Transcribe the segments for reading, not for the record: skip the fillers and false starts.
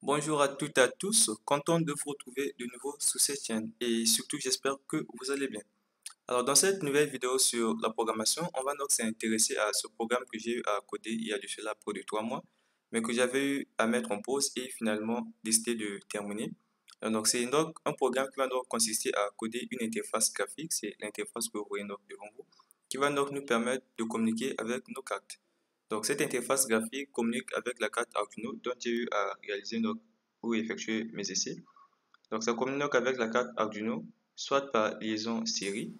Bonjour à toutes et à tous, content de vous retrouver de nouveau sur cette chaîne et surtout j'espère que vous allez bien. Alors dans cette nouvelle vidéo sur la programmation, on va donc s'intéresser à ce programme que j'ai eu à coder il y a de cela près de 3 mois, mais que j'avais eu à mettre en pause et finalement décidé de terminer. Donc c'est donc un programme qui va donc consister à coder une interface graphique, c'est l'interface que vous voyez donc devant vous, qui va donc nous permettre de communiquer avec nos cartes. Donc, cette interface graphique communique avec la carte Arduino dont j'ai eu à réaliser ou effectuer mes essais. Donc, ça communique avec la carte Arduino, soit par liaison série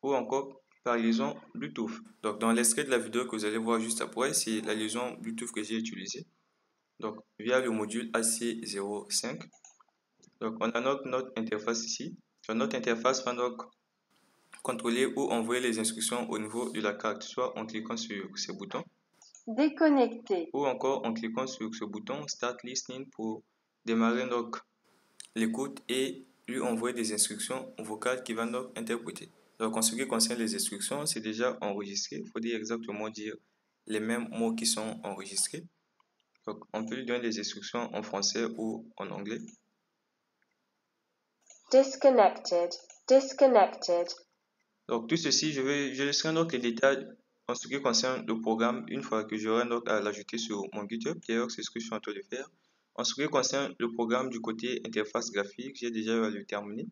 ou encore par liaison Bluetooth. Donc, dans l'extrait de la vidéo que vous allez voir juste après, c'est la liaison Bluetooth que j'ai utilisée. Donc, via le module AC05. Donc, on a notre interface ici. Donc, notre interface va donc contrôler ou envoyer les instructions au niveau de la carte, soit en cliquant sur ces boutons. Déconnecté. Ou encore en cliquant sur ce bouton Start Listening pour démarrer donc l'écoute et lui envoyer des instructions vocales qui va donc interpréter. Donc en ce qui concerne les instructions, c'est déjà enregistré. Il faut exactement dire les mêmes mots qui sont enregistrés. Donc on peut lui donner des instructions en français ou en anglais. Disconnected. Disconnected. Donc tout ceci, je laisserai donc les détails en ce qui concerne le programme une fois que j'aurai donc à l'ajouter sur mon GitHub. D'ailleurs, c'est ce que je suis en train de faire. En ce qui concerne le programme du côté interface graphique, j'ai déjà eu à le terminer.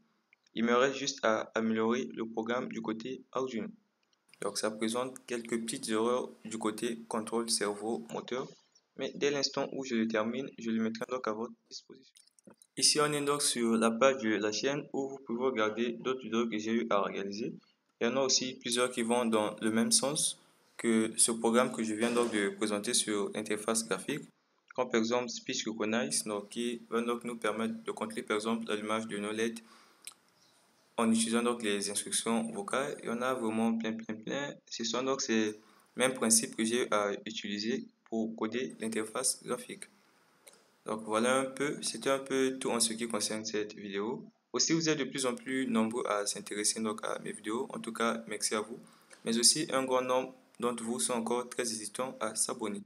Il me reste juste à améliorer le programme du côté Arduino. Donc ça présente quelques petites erreurs du côté contrôle cerveau moteur. Mais dès l'instant où je le termine, je le mettrai donc à votre disposition. Ici, on est donc sur la page de la chaîne où vous pouvez regarder d'autres vidéos que j'ai eu à réaliser. Il y en a aussi plusieurs qui vont dans le même sens que ce programme que je viens donc de présenter sur l'interface graphique, comme par exemple Speech Recognize, donc, qui va donc nous permettre de contrôler par exemple l'allumage de nos LED en utilisant donc les instructions vocales. Il y en a vraiment plein. Ce sont donc ces mêmes principes que j'ai à utiliser pour coder l'interface graphique. Donc voilà un peu, c'était un peu tout en ce qui concerne cette vidéo. Aussi, vous êtes de plus en plus nombreux à s'intéresser donc à mes vidéos. En tout cas, merci à vous. Mais aussi, un grand nombre d'entre vous sont encore très hésitants à s'abonner.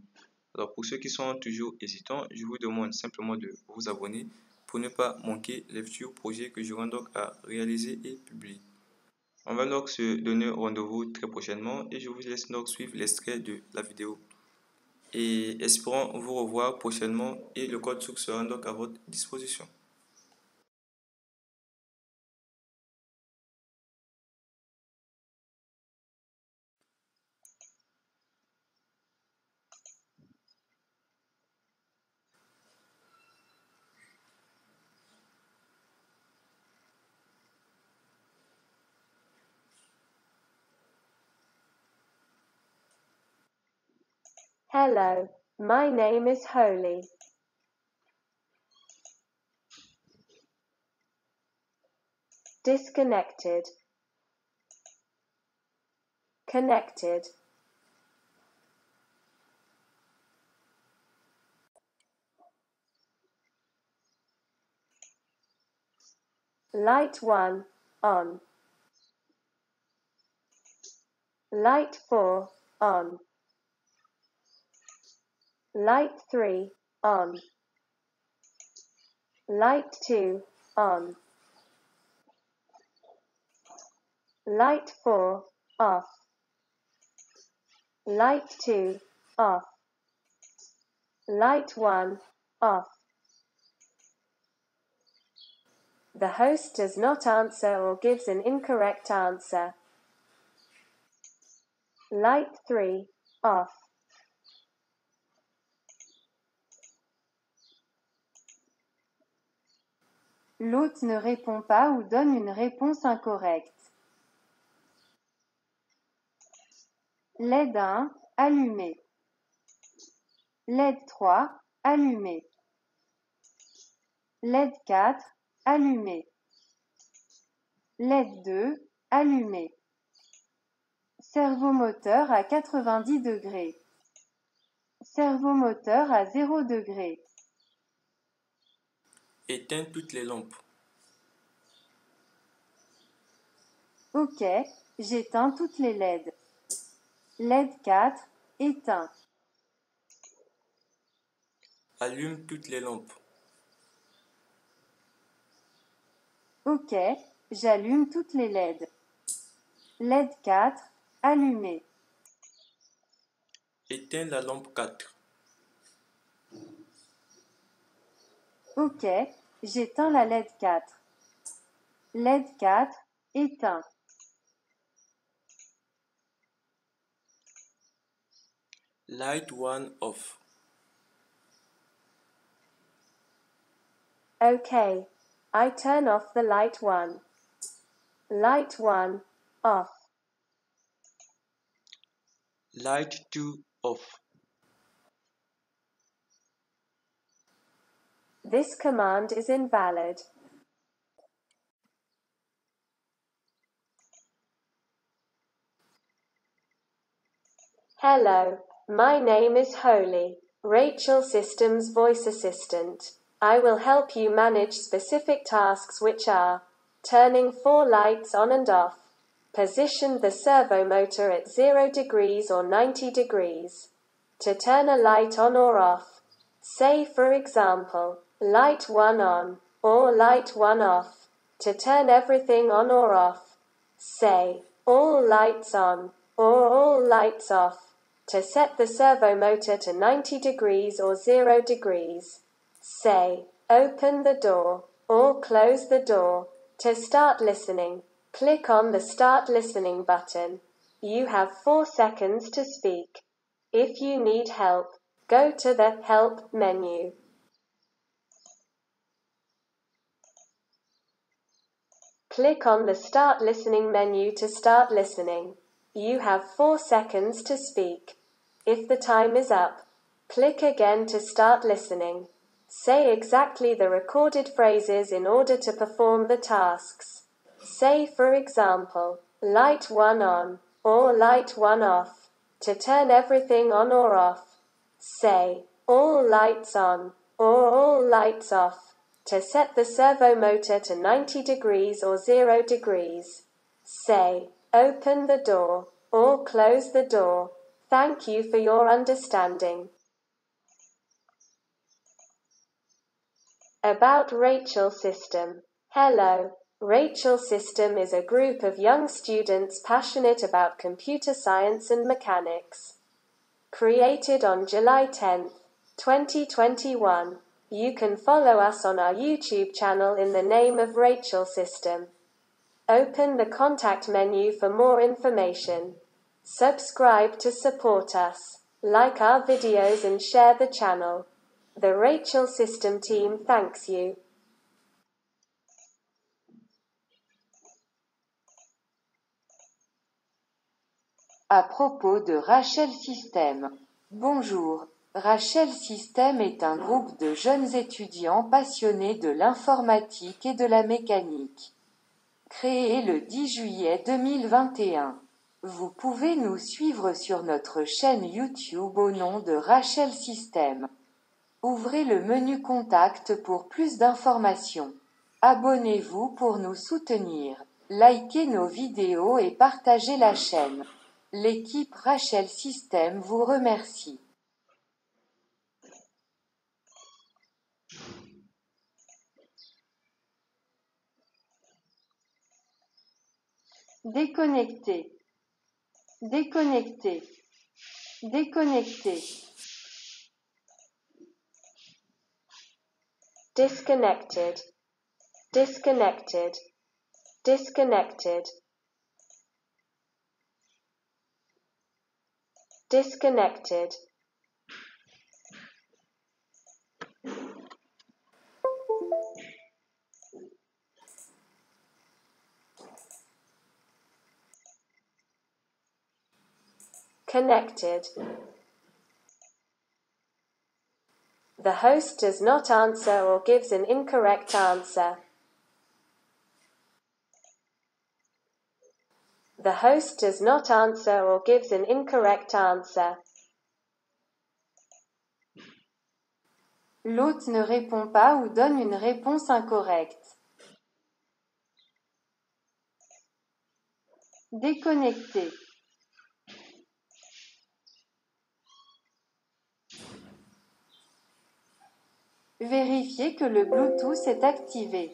Alors pour ceux qui sont toujours hésitants, je vous demande simplement de vous abonner pour ne pas manquer les futurs projets que j'aurai donc à réaliser et publier. On va donc se donner rendez-vous très prochainement et je vous laisse donc suivre l'extrait de la vidéo. Et espérons vous revoir prochainement et le code source sera donc à votre disposition. Hello, my name is Holy. Disconnected. Connected. Light 1 on. Light 4 on. Light 3 on. Light 2 on. Light 4 off. Light 2 off. Light 1 off. The host does not answer or gives an incorrect answer. Light 3 off. L'hôte ne répond pas ou donne une réponse incorrecte. LED 1, allumé. LED 3, allumé. LED 4, allumé. LED 2, allumé. Servomoteur à 90 degrés. Servomoteur à 0 degrés. Éteins toutes les lampes. OK, j'éteins toutes les LED. LED 4, éteint. Allume toutes les lampes. Ok, j'allume toutes les LED. LED 4, allumé. Éteins la lampe 4. Ok, j'éteins la LED 4. LED 4, éteint. Light 1 off. Okay, I turn off the light 1. Light 1, off. Light 2 off. This command is invalid. Hello, my name is Holly, Rachel Systems voice assistant. I will help you manage specific tasks which are turning 4 lights on and off, position the servo motor at 0 degrees or 90 degrees, to turn a light on or off. Say for example, light 1 on, or light 1 off, to turn everything on or off. Say, all lights on, or all lights off, to set the servo motor to 90 degrees or 0 degrees. Say, open the door, or close the door, to start listening. Click on the Start Listening button. You have 4 seconds to speak. If you need help, go to the Help menu. Click on the Start Listening menu to start listening. You have 4 seconds to speak. If the time is up, click again to start listening. Say exactly the recorded phrases in order to perform the tasks. Say for example, light 1 on, or light 1 off, to turn everything on or off. Say, all lights on, or all lights off, to set the servo motor to 90 degrees or 0 degrees. Say, open the door, or close the door. Thank you for your understanding. About Rachel System. Hello. Rachel System is a group of young students passionate about computer science and mechanics. Created on July 10, 2021. You can follow us on our YouTube channel in the name of Rachel System. Open the contact menu for more information. Subscribe to support us. Like our videos and share the channel. The Rachel System team thanks you. À propos de Rachel System. Bonjour. Rachel System est un groupe de jeunes étudiants passionnés de l'informatique et de la mécanique. Créé le 10 juillet 2021. Vous pouvez nous suivre sur notre chaîne YouTube au nom de Rachel System. Ouvrez le menu Contact pour plus d'informations. Abonnez-vous pour nous soutenir. Likez nos vidéos et partagez la chaîne. L'équipe Rachel System vous remercie. Déconnecté. Déconnecté. Déconnecté. Disconnected. Disconnected. Disconnected. Disconnected. Connected. The host does not answer or gives an incorrect answer. The host does not answer or gives an incorrect answer. L'hôte ne répond pas ou donne une réponse incorrecte. Déconnecté. Vérifiez que le Bluetooth est activé.